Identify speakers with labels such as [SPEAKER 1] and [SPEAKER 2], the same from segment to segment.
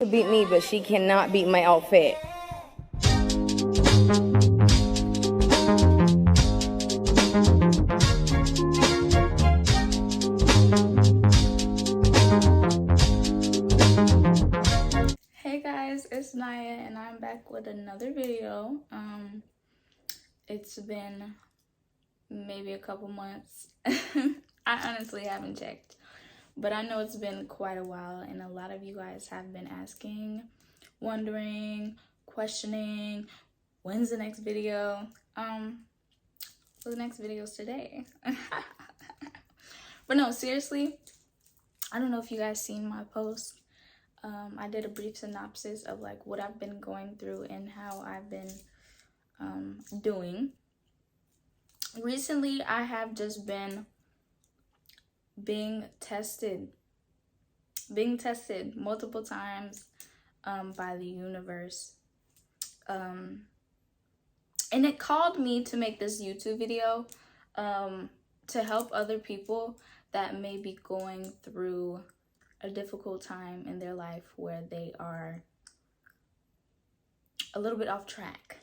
[SPEAKER 1] could beat me, but she cannot beat my outfit.
[SPEAKER 2] Hey guys, it's Naya and I'm back with another video. It's been maybe a couple months. I honestly haven't checked, but I know it's been quite a while and a lot of you guys have been asking, wondering, questioning, when's the next video? Well, the next video is today. But no, seriously, I don't know if you guys seen my post. I did a brief synopsis of like what I've been going through and how I've been doing. Recently, I have just been being tested multiple times by the universe. And it called me to make this YouTube video to help other people that may be going through a difficult time in their life where they are a little bit off track.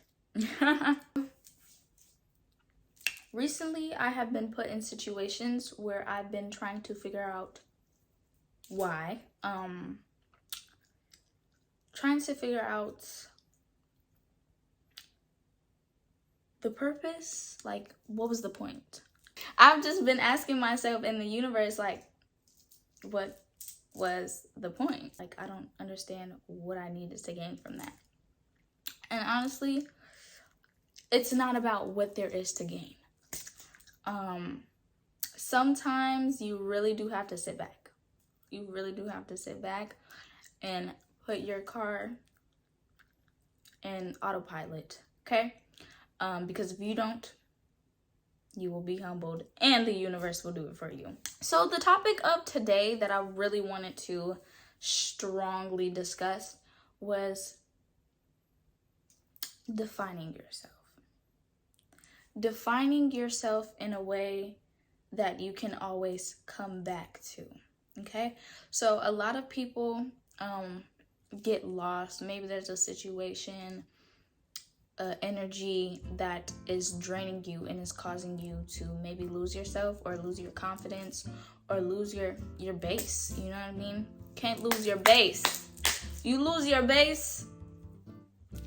[SPEAKER 2] Recently, I have been put in situations where I've been trying to figure out why. Trying to figure out the purpose, like what was the point? I've just been asking myself in the universe, like, what was the point? Like, I don't understand what I needed to gain from that. And honestly, it's not about what there is to gain. Sometimes you really do have to sit back. You really do have to sit back and put your car in autopilot, okay? Because if you don't, you will be humbled and the universe will do it for you. So the topic of today that I really wanted to strongly discuss was defining yourself. Defining yourself in a way that you can always come back to, okay? So a lot of people get lost. Maybe there's a situation, energy that is draining you and is causing you to maybe lose yourself or lose your confidence or lose your base. You know what I mean? Can't lose your base. You lose your base,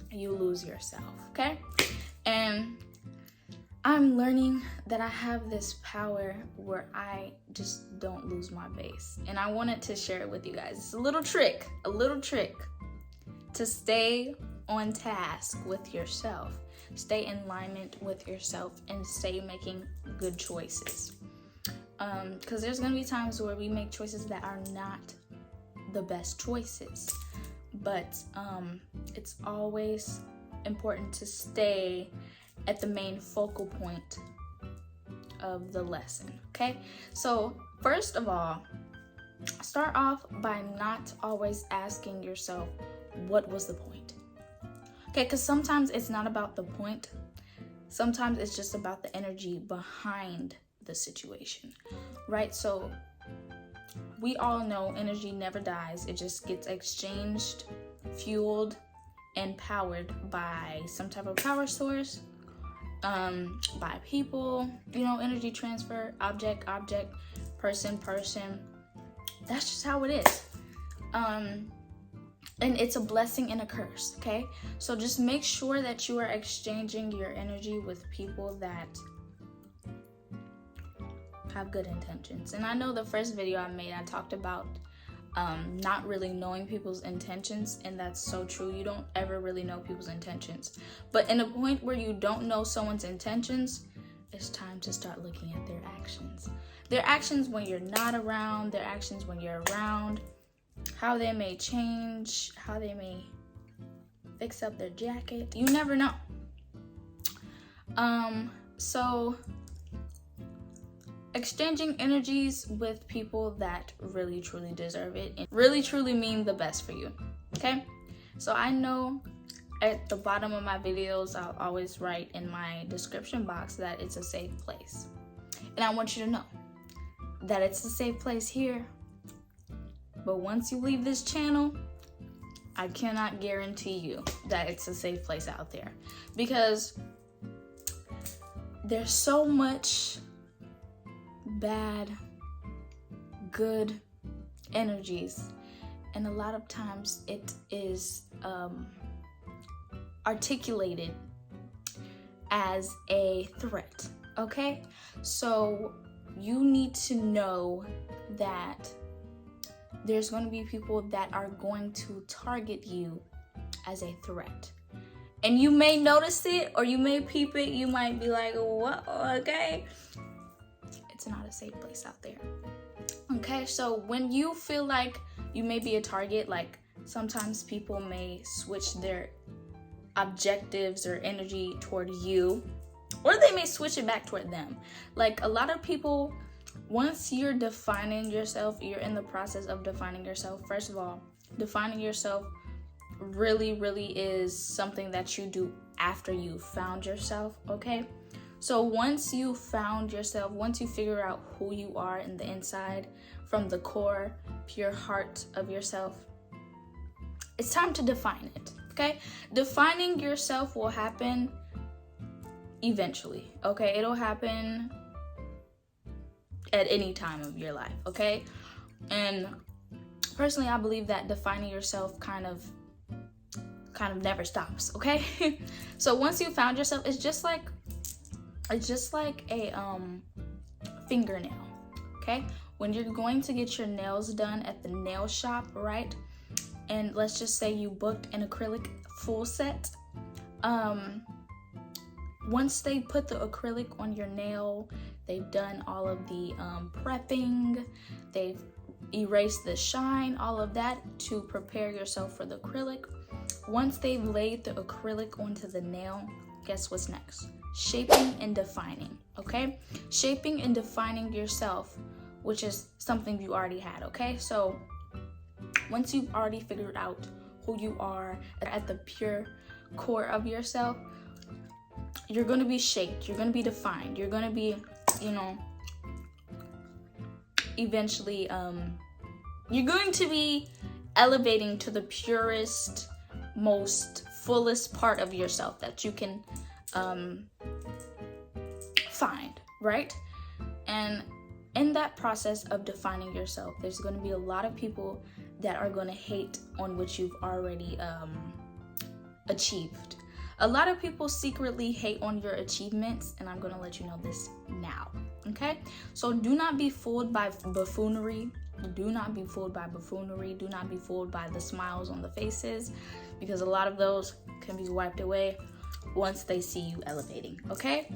[SPEAKER 2] you lose yourself, okay? And I'm learning that I have this power where I just don't lose my base. And I wanted to share it with you guys. It's a little trick to stay on task with yourself, stay in alignment with yourself, and stay making good choices. Because there's gonna be times where we make choices that are not the best choices, but it's always important to stay at the main focal point of the lesson, okay? So first of all, start off by not always asking yourself, what was the point? Okay, because sometimes it's not about the point. Sometimes it's just about the energy behind the situation, right? So we all know energy never dies. It just gets exchanged, fueled, and powered by some type of power source, by people, you know, energy transfer, object, person. That's just how it is. And it's a blessing and a curse, okay? So just make sure that you are exchanging your energy with people that have good intentions. And I know the first video I made, I talked about not really knowing people's intentions, and that's so true. You don't ever really know people's intentions. But in a point where you don't know someone's intentions, it's time to start looking at their actions. Their actions when you're not around, their actions when you're around, how they may change, how they may fix up their jacket. You never know. So exchanging energies with people that really truly deserve it and really truly mean the best for you, okay? So I know at the bottom of my videos, I'll always write in my description box that it's a safe place. And I want you to know that it's a safe place here. But once you leave this channel, I cannot guarantee you that it's a safe place out there, because there's so much bad, good energies, and a lot of times it is articulated as a threat. Okay, so you need to know that there's going to be people that are going to target you as a threat. And you may notice it, or you may peep it. You might be like, what? Okay. It's not a safe place out there. Okay, so when you feel like you may be a target, like sometimes people may switch their objectives or energy toward you, or they may switch it back toward them. Like a lot of people, once you're defining yourself, you're in the process of defining yourself. First of all, defining yourself really is something that you do after you found yourself. Okay, so once you found yourself, once you figure out who you are in the inside, from the core pure heart of yourself, it's time to define it. Okay, defining yourself will happen eventually. Okay, it'll happen at any time of your life. Okay, and personally, I believe that defining yourself kind of never stops. Okay, so once you found yourself, it's just like a fingernail. Okay, when you're going to get your nails done at the nail shop, right? And let's just say you booked an acrylic full set. Once they put the acrylic on your nail, they've done all of the prepping, they've erased the shine, all of that to prepare yourself for the acrylic. Once they've laid the acrylic onto the nail, guess what's next? Shaping and defining. Okay, shaping and defining yourself, which is something you already had. Okay, so once you've already figured out who you are at the pure core of yourself, you're going to be shaped, you're going to be defined, you're going to be, eventually, you're going to be elevating to the purest, most fullest part of yourself that you can find, right? And in that process of defining yourself, there's going to be a lot of people that are going to hate on what you've already achieved. A lot of people secretly hate on your achievements, and I'm going to let you know this now. Okay, so do not be fooled by buffoonery. Do not be fooled by buffoonery. Do not be fooled by the smiles on the faces, because a lot of those can be wiped away once they see you elevating. Okay,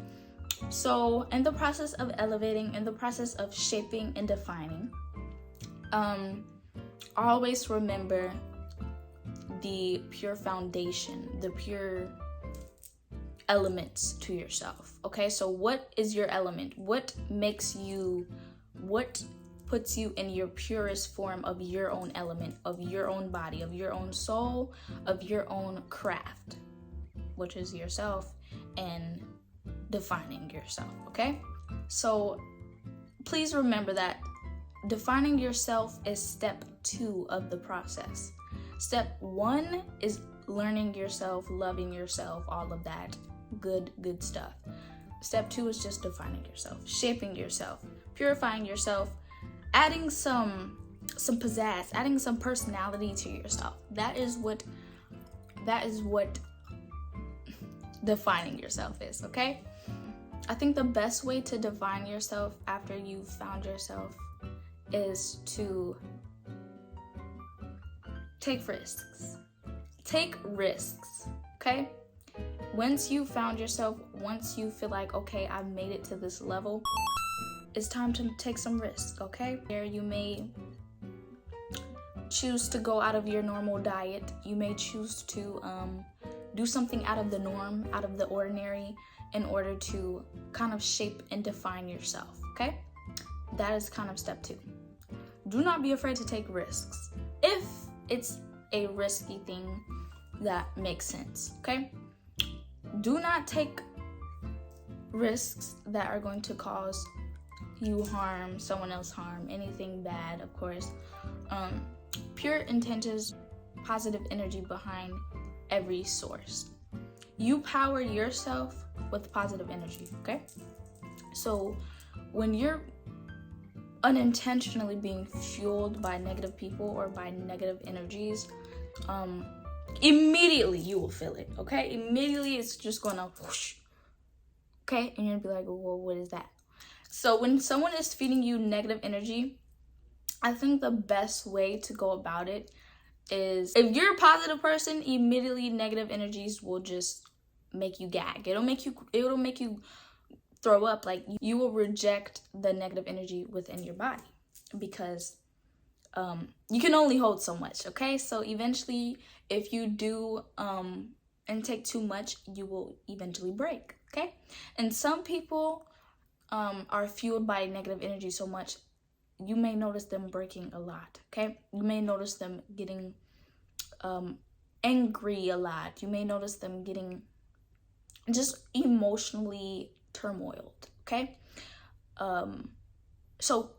[SPEAKER 2] so in the process of elevating, in the process of shaping and defining, always remember the pure foundation, the pure elements to yourself. Okay, so what is your element? What makes you, what puts you in your purest form of your own element, of your own body, of your own soul, of your own craft, which is yourself, and defining yourself. Okay, so please remember that defining yourself is step 2 of the process. Step 1 is learning yourself, loving yourself, all of that good stuff. Step 2 is just defining yourself, shaping yourself, purifying yourself, adding some pizzazz, adding some personality to yourself. That is what defining yourself is. Okay, I think the best way to define yourself after you've found yourself is to take risks. Take risks, okay? Once you found yourself, once you feel like, okay, I've made it to this level, it's time to take some risks, okay? There you may choose to go out of your normal diet. You may choose to do something out of the norm, out of the ordinary, in order to kind of shape and define yourself, okay? That is kind of step 2. Do not be afraid to take risks if it's a risky thing that makes sense, okay? Do not take risks that are going to cause you harm, someone else harm, anything bad, of course. Pure intentions positive energy behind every source. You power yourself with positive energy, okay? So when you're unintentionally being fueled by negative people or by negative energies, immediately you will feel it, okay? Immediately it's just gonna whoosh, okay? And you're gonna be like, well, what is that? So when someone is feeding you negative energy, I think the best way to go about it is, if you're a positive person, immediately negative energies will just make you gag. It'll make you throw up. Like, you will reject the negative energy within your body, because you can only hold so much, okay? So eventually, if you do intake too much, you will eventually break, okay? And some people are fueled by negative energy so much, you may notice them breaking a lot, okay? You may notice them getting angry a lot. You may notice them getting just emotionally turmoiled, okay? So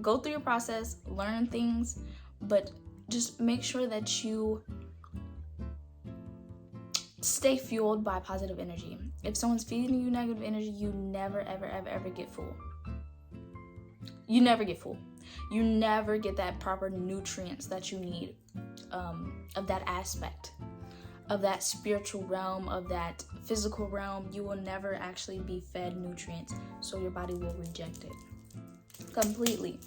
[SPEAKER 2] go through your process, learn things, but just make sure that you stay fueled by positive energy. If someone's feeding you negative energy, you never, ever, ever, ever get full. You never get full. You never get that proper nutrients that you need of that aspect, of that spiritual realm, of that physical realm. You will never actually be fed nutrients, so your body will reject it completely.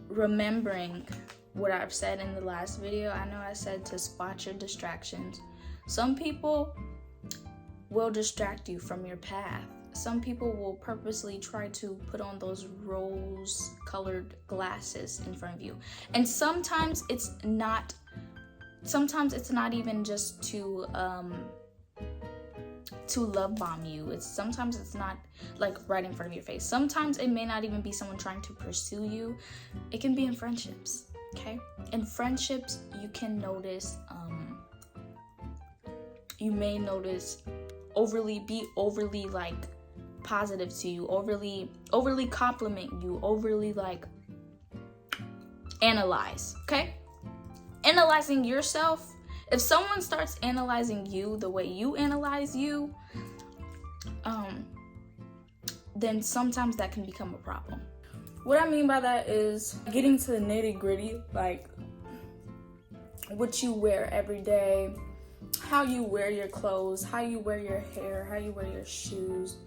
[SPEAKER 2] Remembering what I've said in the last video, I know I said to spot your distractions. Some people will distract you from your path. Some people will purposely try to put on those rose-colored glasses in front of you. And sometimes it's not even just to love bomb you. Sometimes it's not like right in front of your face. Sometimes it may not even be someone trying to pursue you. It can be in friendships, okay? In friendships, you can notice, you may notice be overly like positive to you, overly compliment you, overly like analyze, okay? Analyzing yourself. If someone starts analyzing you the way you analyze you, then sometimes that can become a problem. What I mean by that is getting to the nitty-gritty, like what you wear every day, how you wear your clothes, how you wear your hair, how you wear your shoes,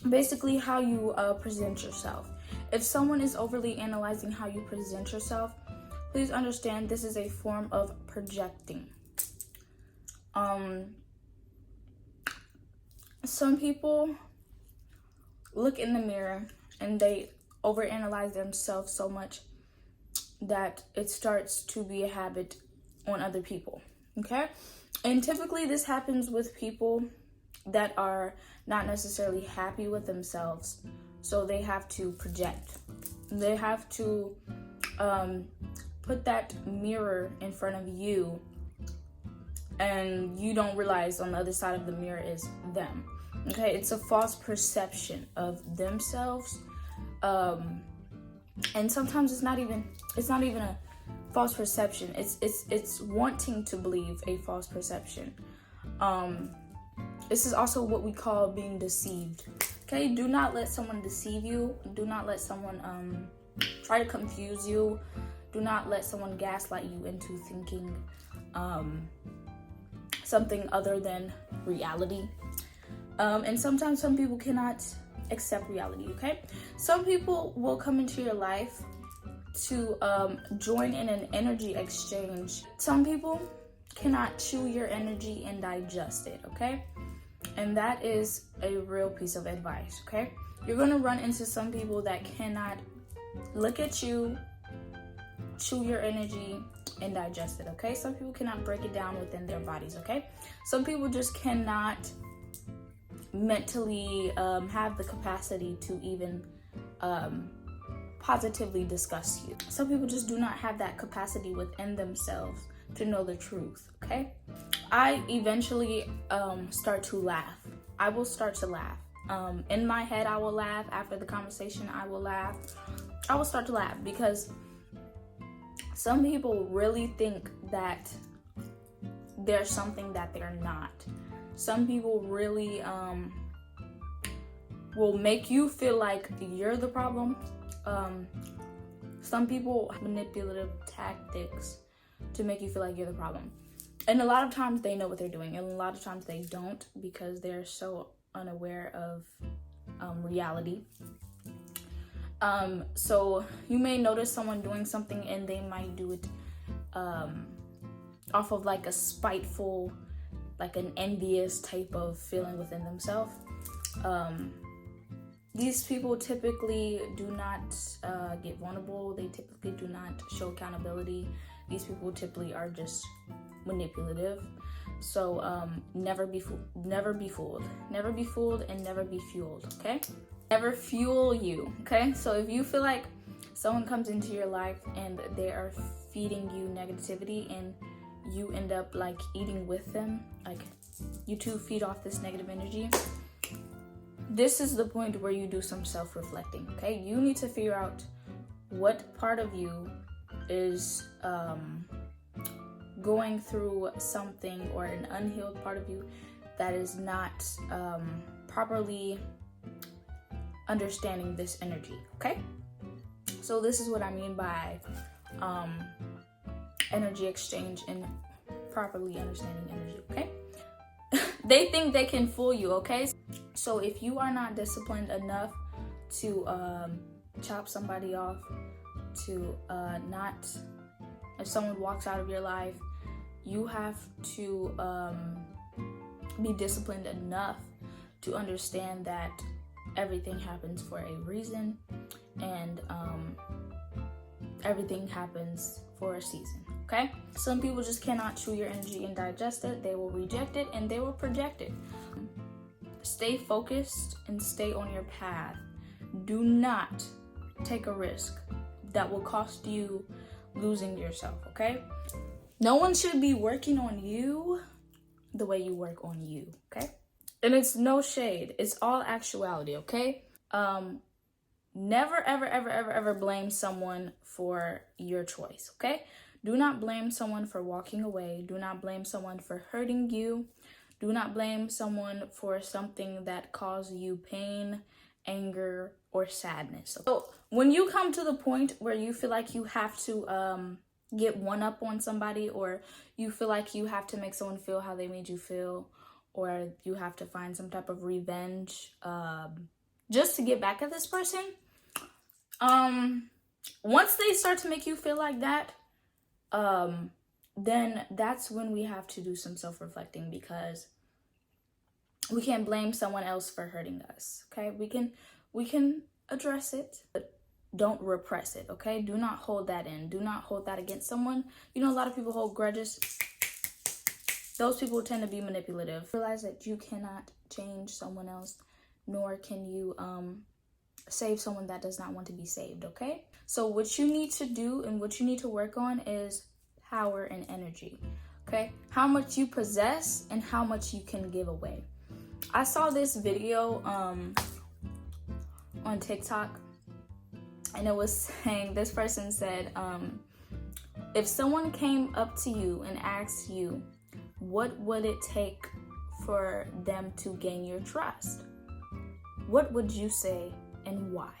[SPEAKER 2] basically how you present yourself. If someone is overly analyzing how you present yourself, please understand this is a form of projecting. Some people look in the mirror and they overanalyze themselves so much that it starts to be a habit on other people, okay? And typically this happens with people that are not necessarily happy with themselves, so they have to project. They have to put that mirror in front of you, and you don't realize on the other side of the mirror is them, okay? It's a false perception of themselves, and sometimes it's not even a false perception. It's wanting to believe a false perception. This is also what we call being deceived. Okay, do not let someone deceive you. Do not let someone try to confuse you. Do not let someone gaslight you into thinking something other than reality. And sometimes some people cannot accept reality, okay? Some people will come into your life to join in an energy exchange. Some people cannot chew your energy and digest it, okay? And that is a real piece of advice, okay? You're gonna run into some people that cannot look at you, chew your energy, and digest it, okay? Some people cannot break it down within their bodies, okay? Some people just cannot mentally have the capacity to even positively discuss you. Some people just do not have that capacity within themselves to know the truth, okay? I eventually start to laugh. I will start to laugh. In my head, I will laugh. After the conversation, I will laugh. I will start to laugh, because some people really think that they're something that they're not. Some people really will make you feel like you're the problem. Some people have manipulative tactics to make you feel like you're the problem. And a lot of times they know what they're doing, and a lot of times they don't, because they're so unaware of reality. So you may notice someone doing something and they might do it off of like a spiteful, like an envious type of feeling within themselves. These people typically do not get vulnerable. They typically do not show accountability. These people typically are just manipulative. So never be fooled. Never be fooled, and never be fueled. Okay, never fuel you. Okay, so if you feel like someone comes into your life and they are feeding you negativity, and you end up like eating with them, like you two feed off this negative energy, this is the point where you do some self-reflecting. Okay, you need to figure out what part of you is going through something, or an unhealed part of you that is not properly understanding this energy. Okay, so this is what I mean by energy exchange and properly understanding energy. Okay, they think they can fool you. Okay, so if you are not disciplined enough to chop somebody off, to not, if someone walks out of your life, you have to be disciplined enough to understand that everything happens for a reason, and everything happens for a season. Okay, some people just cannot chew your energy and digest it. They will reject it and they will project it. Stay focused and stay on your path. Do not take a risk that will cost you losing yourself. Okay, no one should be working on you the way you work on you. Okay, and it's no shade, it's all actuality. Okay, never ever blame someone for your choice. Okay, do not blame someone for walking away. Do not blame someone for hurting you. Do not blame someone for something that caused you pain, anger, or sadness. So when you come to the point where you feel like you have to get one up on somebody, or you feel like you have to make someone feel how they made you feel, or you have to find some type of revenge just to get back at this person, once they start to make you feel like that, then that's when we have to do some self-reflecting, because we can't blame someone else for hurting us. Okay, we can address it, but don't repress it. Okay, do not hold that in. Do not hold that against someone. You know, a lot of people hold grudges. Those people tend to be manipulative. Realize that you cannot change someone else, nor can you save someone that does not want to be saved. Okay, so what you need to do and what you need to work on is power and energy. Okay, how much you possess and how much you can give away. I saw this video on TikTok, and it was saying, this person said, if someone came up to you and asked you, what would it take for them to gain your trust? What would you say and why?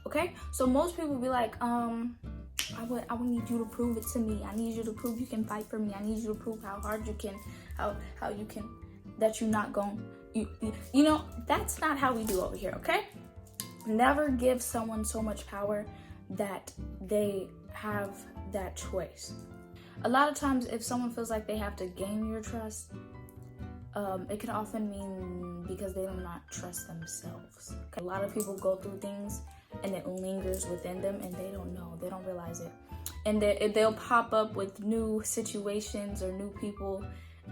[SPEAKER 2] Okay, so most people be like, I would need you to prove it to me. I need you to prove you can fight for me. I need you to prove how hard you can, how you can, that you're not going, you know, that's not how we do over here. Okay, never give someone so much power that they have that choice. A lot of times, if someone feels like they have to gain your trust, it can often mean because they do not trust themselves. Okay? A lot of people go through things and it lingers within them, and they don't know, they don't realize it. And they'll pop up with new situations or new people,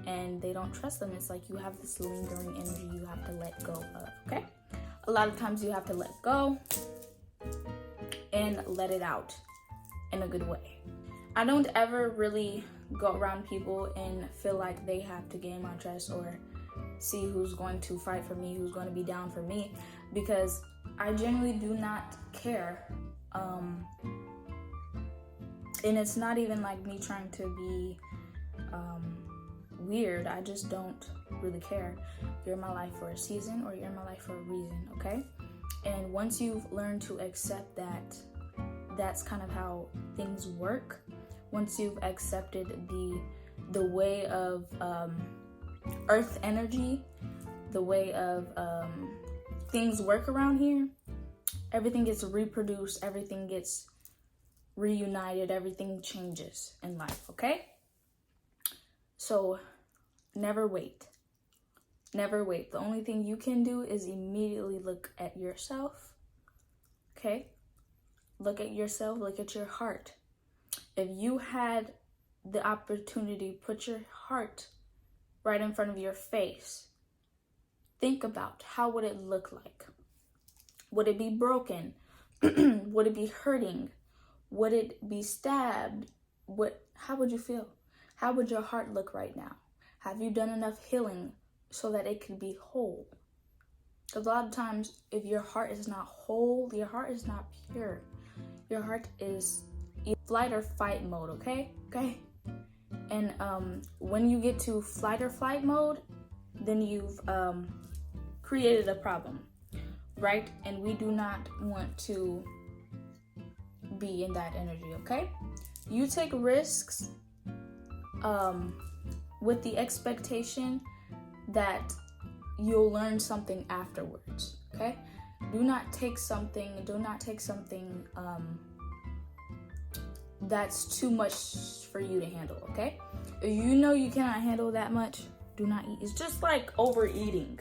[SPEAKER 2] and they don't trust them. It's like you have this lingering energy you have to let go of. Okay, a lot of times you have to let go and let it out in a good way. I don't ever really go around people and feel like they have to gain my trust or see who's going to fight for me, who's going to be down for me, because I genuinely do not care. And it's not even like me trying to be weird. I just don't really care. You're in my life for a season, or you're in my life for a reason, okay? And once you've learned to accept that that's kind of how things work, once you've accepted the way of earth energy, the way of things work around here, everything gets reproduced, everything gets reunited, everything changes in life, okay? So never wait. Never wait. The only thing you can do is immediately look at yourself, okay? Look at yourself, look at your heart. If you had the opportunity, put your heart right in front of your face. Think about, how would it look like? Would it be broken? Would it be hurting? Would it be stabbed? How would you feel? How would your heart look right now? Have you done enough healing so that it could be whole? Because a lot of times, if your heart is not whole, your heart is not pure. Your heart is in flight or fight mode, okay? And when you get to flight or flight mode, then you've created a problem, right? And we do not want to be in that energy, okay? You take risks with the expectation that you'll learn something afterwards, okay? Do not take something that's too much for you to handle, okay? If you know you cannot handle that much, do not eat. It's just like overeating.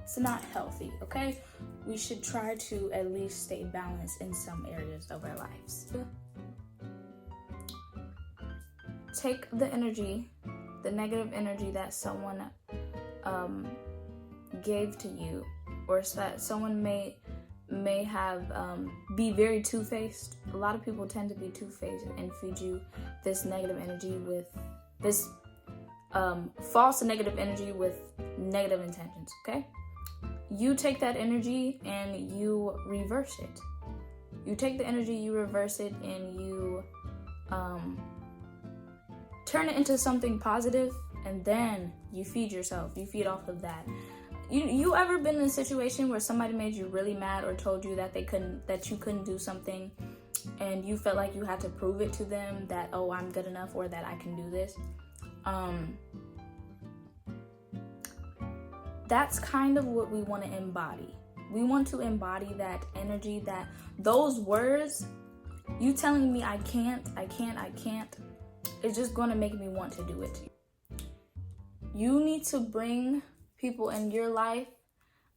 [SPEAKER 2] It's not healthy, okay? We should try to at least stay balanced in some areas of our lives. Take the energy, the negative energy that someone gave to you, or that someone may have be very two-faced. A lot of people tend to be two-faced and feed you this negative energy with this false negative energy with negative intentions, okay? You take that energy and you reverse it. You take the energy, you reverse it, and you turn it into something positive, and then you feed yourself. You feed off of that. You ever been in a situation where somebody made you really mad or told you that you couldn't do something, and you felt like you had to prove it to them that, oh, I'm good enough, or that I can do this? That's kind of what we want to embody. We want to embody that energy, that those words, you telling me I can't, it's just going to make me want to do it. You need to bring people in your life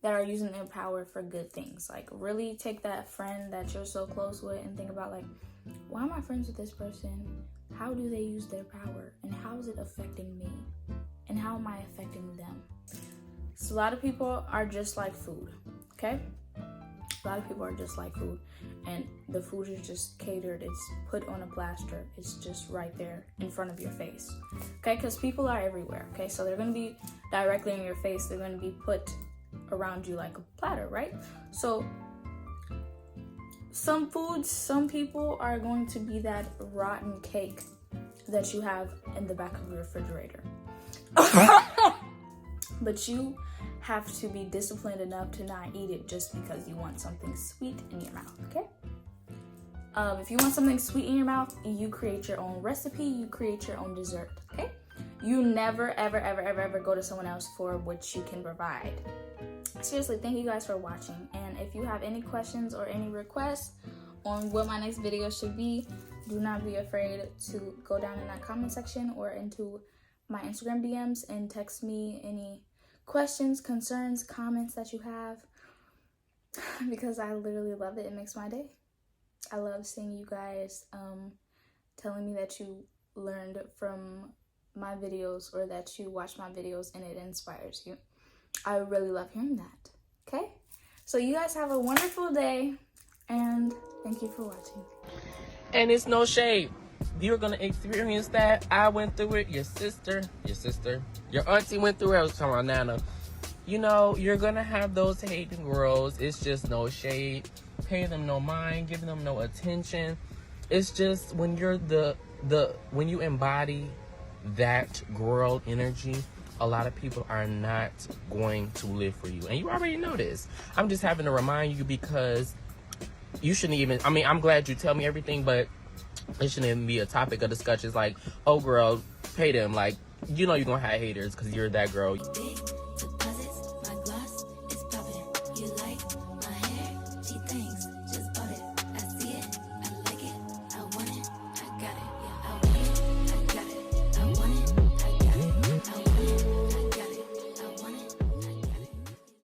[SPEAKER 2] that are using their power for good things. Like, really take that friend that you're so close with and think about, like, why am I friends with this person? How do they use their power? And how is it affecting me? And how am I affecting them? So a lot of people are just like food, okay? A lot of people are just like food, and the food is just catered. It's put on a plaster. It's just right there in front of your face, okay? Because people are everywhere, okay? So they're going to be directly in your face. They're going to be put around you like a platter, right? So some foods, some people are going to be that rotten cake that you have in the back of your refrigerator. But you have to be disciplined enough to not eat it just because you want something sweet in your mouth, okay? If you want something sweet in your mouth, you create your own recipe, you create your own dessert, okay? You never, ever go to someone else for what you can provide. Seriously, thank you guys for watching. And if you have any questions or any requests on what my next video should be, do not be afraid to go down in that comment section or into my Instagram DMs and text me any questions, concerns, comments that you have, because I literally love it. It makes my day. I love seeing you guys telling me that you learned from my videos or that you watch my videos and it inspires you. I really love hearing that. Okay? So you guys have a wonderful day, and thank you for watching.
[SPEAKER 3] And it's no shade. You're going to experience that. I went through it. Your sister, your auntie went through it. I was talking about Nana. you know, you're gonna have those hating girls. It's just no shade. Pay them no mind, give them no attention. It's just when you're when you embody that girl energy, a lot of people are not going to live for you. And you already know this. I'm just having to remind you because you shouldn't even, I mean, I'm glad you tell me everything, but it shouldn't even be a topic of discussion. It's like, oh girl, pay them. Like, you know you're gonna have haters because you're that girl.